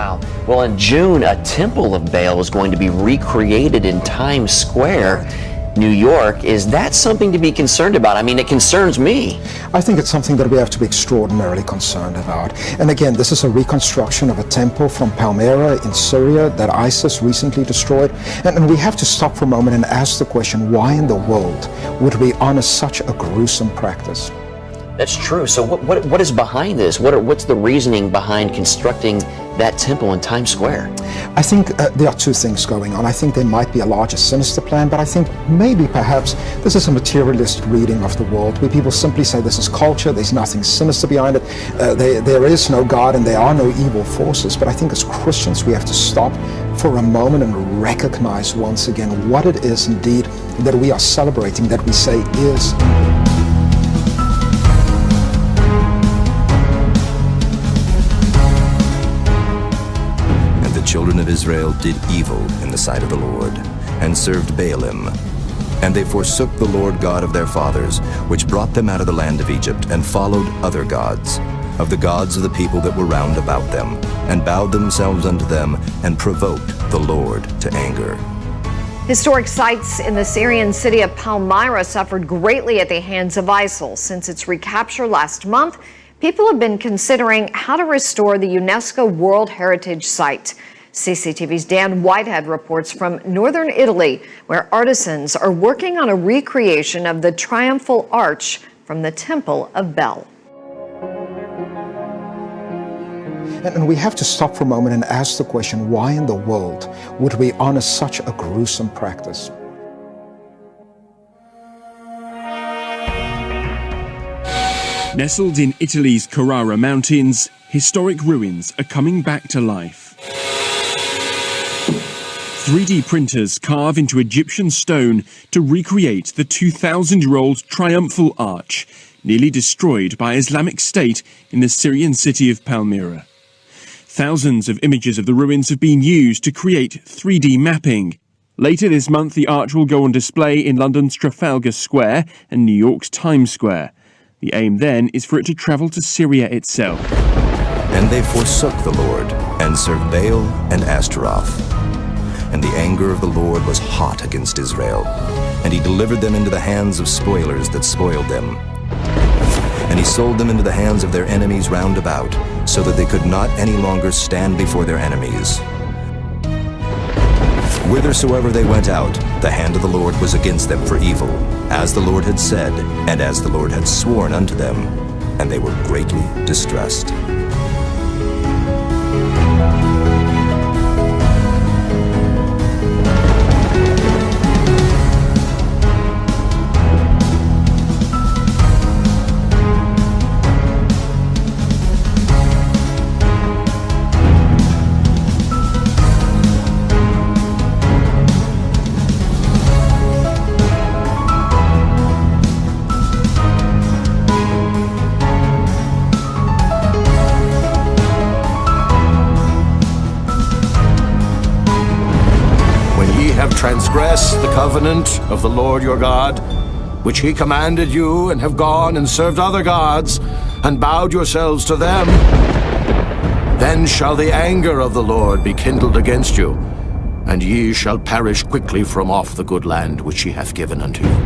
Wow. Well, in June, a temple of Baal is going to be recreated in Times Square, New York. Is that something to be concerned about? I mean, it concerns me. I think it's something that we have to be extraordinarily concerned about. And again, this is a reconstruction of a temple from Palmyra in Syria that ISIS recently destroyed. And we have to stop for a moment and ask the question, why in the world would we honor such a gruesome practice? That's true. So what is behind this? What's the reasoning behind constructing that temple in Times Square? I think there are two things going on. I think there might be a larger sinister plan, but I think maybe perhaps this is a materialist reading of the world where people simply say this is culture, there's nothing sinister behind it, there is no God and there are no evil forces. But I think as Christians we have to stop for a moment and recognize once again what it is indeed that we are celebrating, that we say is. The children of Israel did evil in the sight of the Lord, and served Baalim. And they forsook the Lord God of their fathers, which brought them out of the land of Egypt, and followed other gods, of the gods of the people that were round about them, and bowed themselves unto them, and provoked the Lord to anger. Historic sites in the Syrian city of Palmyra suffered greatly at the hands of ISIL. Since its recapture last month, people have been considering how to restore the UNESCO World Heritage Site. CCTV's Dan Whitehead reports from northern Italy, where artisans are working on a recreation of the triumphal arch from the Temple of Bel. And we have to stop for a moment and ask the question, why in the world would we honor such a gruesome practice? Nestled in Italy's Carrara Mountains, historic ruins are coming back to life. 3D printers carve into Egyptian stone to recreate the 2,000-year-old triumphal arch, nearly destroyed by Islamic State in the Syrian city of Palmyra. Thousands of images of the ruins have been used to create 3D mapping. Later this month, the arch will go on display in London's Trafalgar Square and New York's Times Square. The aim then is for it to travel to Syria itself. And they forsook the Lord, and served Baal and Ashtaroth. And the anger of the Lord was hot against Israel, and he delivered them into the hands of spoilers that spoiled them. And he sold them into the hands of their enemies round about, so that they could not any longer stand before their enemies. Whithersoever they went out, the hand of the Lord was against them for evil, as the Lord had said, and as the Lord had sworn unto them, and they were greatly distressed. Transgress the covenant of the Lord your God, which he commanded you, and have gone and served other gods, and bowed yourselves to them, then shall the anger of the Lord be kindled against you, and ye shall perish quickly from off the good land which he hath given unto you.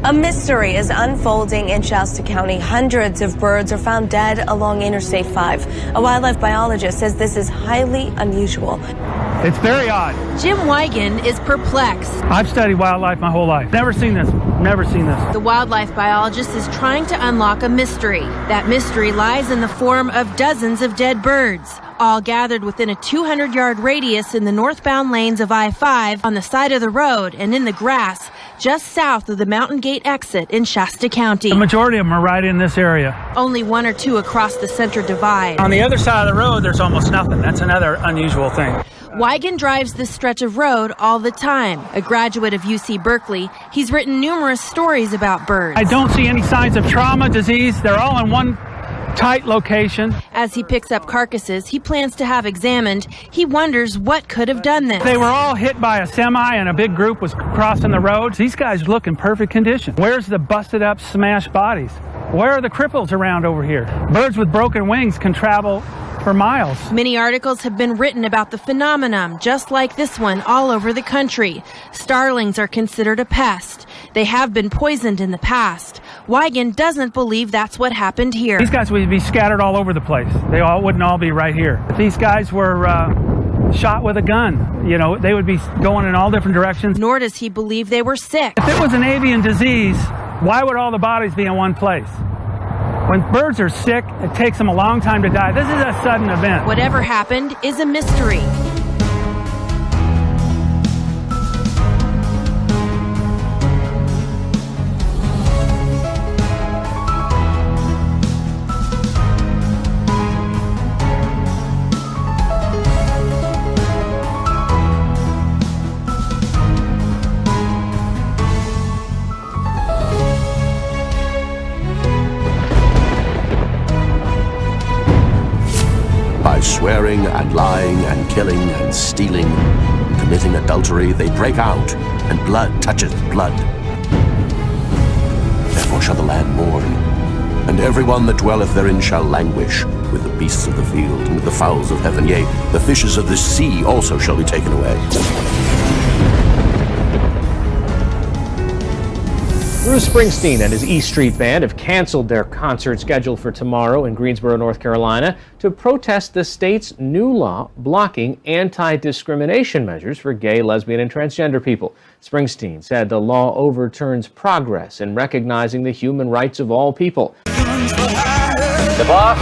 A mystery is unfolding in Shasta County. Hundreds of birds are found dead along Interstate 5. A wildlife biologist says this is highly unusual. It's very odd. Jim Wigan is perplexed. I've studied wildlife my whole life. Never seen this. Never seen this. The wildlife biologist is trying to unlock a mystery. That mystery lies in the form of dozens of dead birds, all gathered within a 200-yard radius in the northbound lanes of I-5, on the side of the road and in the grass just south of the Mountain Gate exit in Shasta County. The majority of them are right in this area. Only one or two across the center divide. On the other side of the road, there's almost nothing. That's another unusual thing. Wigan drives this stretch of road all the time. A graduate of UC Berkeley, he's written numerous stories about birds. I don't see any signs of trauma, disease. They're all in one tight location. As he picks up carcasses he plans to have examined, he wonders what could have done this. They were all hit by a semi and a big group was crossing the road. These guys look in perfect condition. Where's the busted up, smashed bodies? Where are the cripples around over here? Birds with broken wings can travel for miles. Many articles have been written about the phenomenon, just like this one, all over the country. Starlings are considered a pest. They have been poisoned in the past. Wigan doesn't believe that's what happened here. These guys would be scattered all over the place. They wouldn't all be right here. If these guys were shot with a gun, you know, they would be going in all different directions. Nor does he believe they were sick. If it was an avian disease, why would all the bodies be in one place? When birds are sick, it takes them a long time to die. This is a sudden event. Whatever happened is a mystery. By swearing and lying and killing and stealing and committing adultery, they break out, and blood toucheth blood. Therefore shall the land mourn, and every one that dwelleth therein shall languish, with the beasts of the field and with the fowls of heaven. Yea, the fishes of the sea also shall be taken away. Bruce Springsteen and his E Street Band have canceled their concert scheduled for tomorrow in Greensboro, North Carolina, to protest the state's new law blocking anti-discrimination measures for gay, lesbian, and transgender people. Springsteen said the law overturns progress in recognizing the human rights of all people. The boss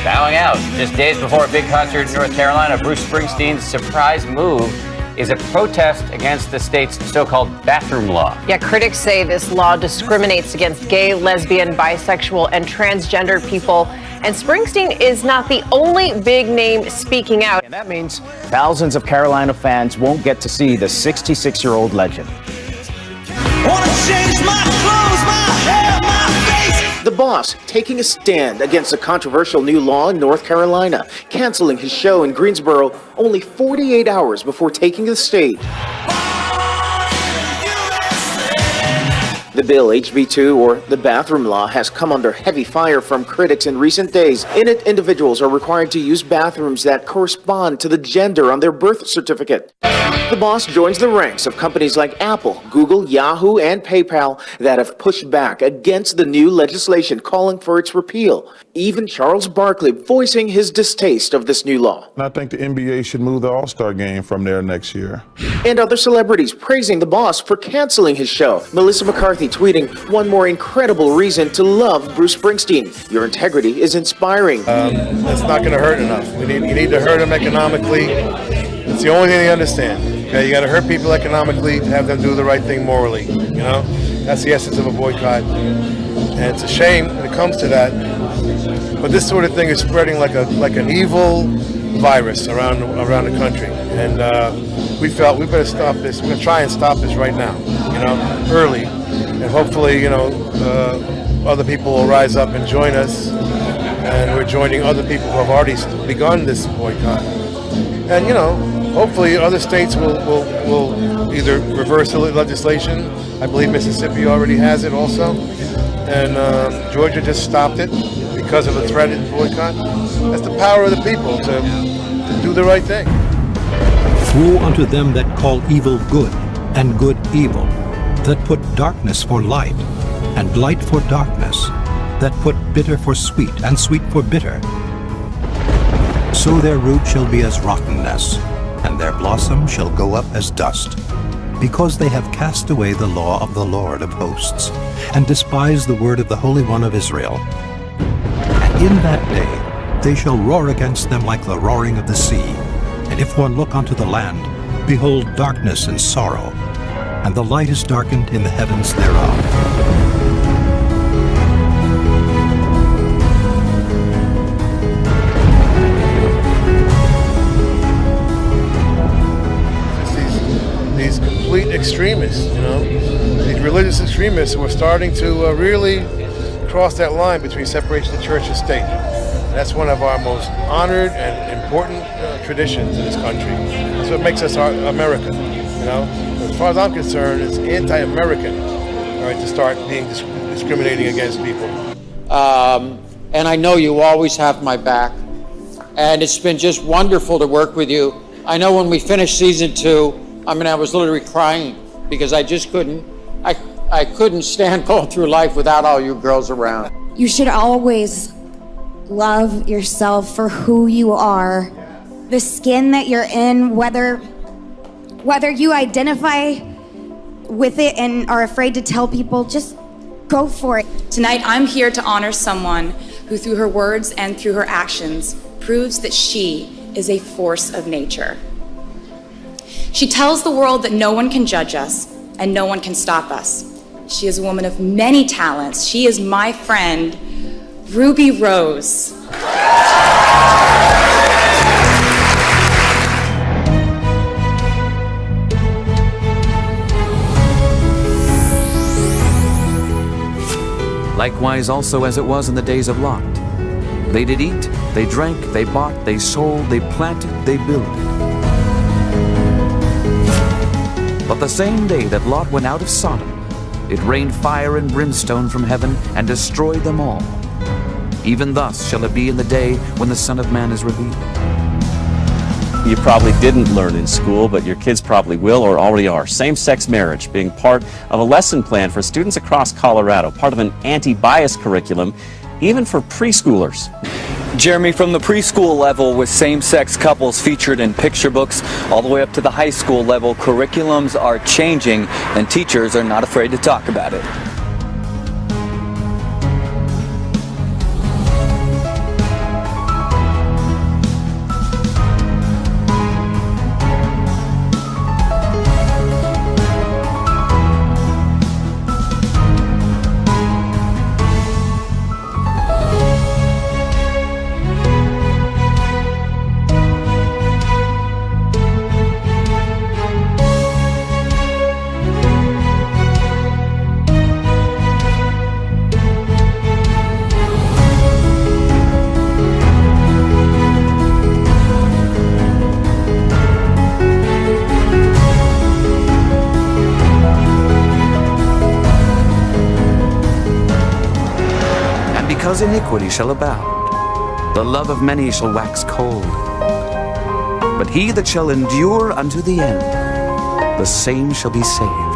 bowing out. Just days before a big concert in North Carolina, Bruce Springsteen's surprise move is a protest against the state's so-called bathroom law. Yeah, critics say this law discriminates against gay, lesbian, bisexual, and transgender people. And Springsteen is not the only big name speaking out. And that means thousands of Carolina fans won't get to see the 66-year-old legend. Wanna change my clothes, my hair, my face. The boss taking a stand against a controversial new law in North Carolina, canceling his show in Greensboro only 48 hours before taking the stage. The bill, HB2, or the bathroom law, has come under heavy fire from critics in recent days. In it, individuals are required to use bathrooms that correspond to the gender on their birth certificate. The boss joins the ranks of companies like Apple, Google, Yahoo, and PayPal that have pushed back against the new legislation calling for its repeal. Even Charles Barkley voicing his distaste of this new law. I think the NBA should move the All-Star game from there next year. And other celebrities praising the boss for canceling his show. Melissa McCarthy tweeting, "One more incredible reason to love Bruce Springsteen. Your integrity is inspiring." That's not going to hurt enough. You need to hurt them economically. It's the only thing they understand. Okay, you got to hurt people economically to have them do the right thing morally. You know, that's the essence of a boycott. And it's a shame when it comes to that. But this sort of thing is spreading like an evil virus around the country. And we felt we better stop this. We're going to try and stop this right now. You know, early. And hopefully, you know, other people will rise up and join us. And we're joining other people who have already begun this boycott. And, you know, hopefully other states will either reverse the legislation. I believe Mississippi already has it also. And Georgia just stopped it because of the threatened boycott. That's the power of the people to do the right thing. Woe unto them that call evil good and good evil, that put darkness for light and light for darkness, that put bitter for sweet and sweet for bitter. So their root shall be as rottenness, and their blossom shall go up as dust, because they have cast away the law of the Lord of hosts, and despised the word of the Holy One of Israel. And in that day they shall roar against them like the roaring of the sea. And if one look unto the land, behold darkness and sorrow, and the light is darkened in the heavens thereof. These complete extremists, you know, these religious extremists who are starting to really cross that line between separation of church and state. That's one of our most honored and important traditions in this country. That's what makes us America, you know? As far as I'm concerned, it's anti-American, all right, to start being discriminating against people. And I know you always have my back. And it's been just wonderful to work with you. I know when we finished season 2, I mean, I was literally crying because I just couldn't, I couldn't stand going through life without all you girls around. You should always love yourself for who you are. The skin that you're in, whether you identify with it and are afraid to tell people, just go for it. Tonight, I'm here to honor someone who, through her words and through her actions, proves that she is a force of nature. She tells the world that no one can judge us and no one can stop us. She is a woman of many talents. She is my friend, Ruby Rose. Likewise also as it was in the days of Lot. They did eat, they drank, they bought, they sold, they planted, they builded. But the same day that Lot went out of Sodom, it rained fire and brimstone from heaven and destroyed them all. Even thus shall it be in the day when the Son of Man is revealed. You probably didn't learn in school, but your kids probably will or already are. Same-sex marriage being part of a lesson plan for students across Colorado, part of an anti-bias curriculum, even for preschoolers. Jeremy, from the preschool level with same-sex couples featured in picture books all the way up to the high school level, curriculums are changing and teachers are not afraid to talk about it. Because iniquity shall abound, the love of many shall wax cold. But he that shall endure unto the end, the same shall be saved.